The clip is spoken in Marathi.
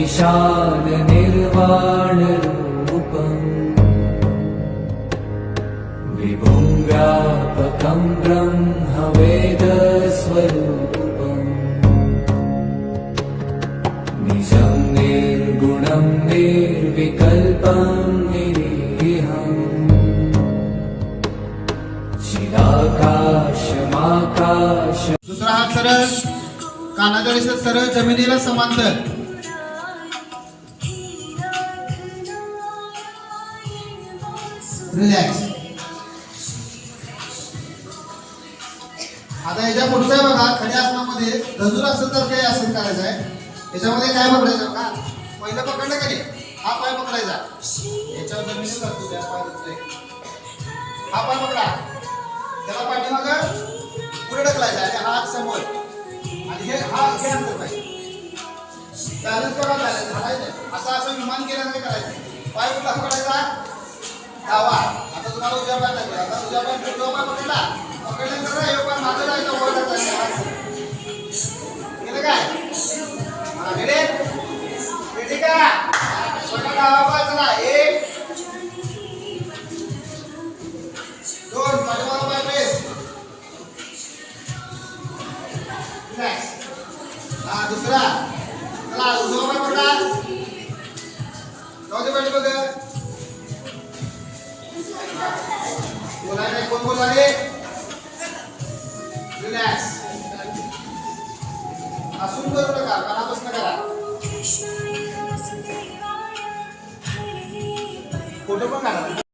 ईशान निर्वाण रूपम् विभुं व्यापकं ब्रह्म वेदस्वरूपम् निजं निर्गुणं निर्विकल्पं निरीहम् चिदाकाशमाकाश। दुसरा हात सरळ, कानाच्या रेषेत सरळ, जमिनीला समांतर. रिलॅक्स. आता याच्या पुढचं आहे बघा, खड्या आसनामध्ये धनुरासन जर काही आसन करायचं आहे. याच्यामध्ये काय पकडायचं बघा, पहिलं पकडलं का नाही, हा पाय पकडायचा, याच्यावर जमिनीवर लागतो, त्या पाय दुखतोय, हा पाय पकडा, त्याला पाठीमागं पुढे ढकलायचा आणि हात समोर, आणि हे हात घ्या अंतर पाहिजे. बॅलन्स बघा, बॅलन्स हलायचं, असं विमान केल्यासारखं करायचं. पाय कुठला पकडायचा, डावा. आता तुम्हाला उजव्या पाय लागला, आता उजव्या पाय पकडला, पकडल्यानंतर हे पाय मागे जायचं, वर टाकायचं. केलं काय? हा, रेडी का? स्वतः डावा पाय चला, 1 2, पाठीमागं पाय प्रेस. रिलॅक्स. हा, दुसरा. चला, उजवा पाय पकडा, जाऊ दे पाठी बघ. बोलायला कोण बोलाले? रिलॅक्स. हसून करू नका, कानापासून करा. फोटो पण काढा.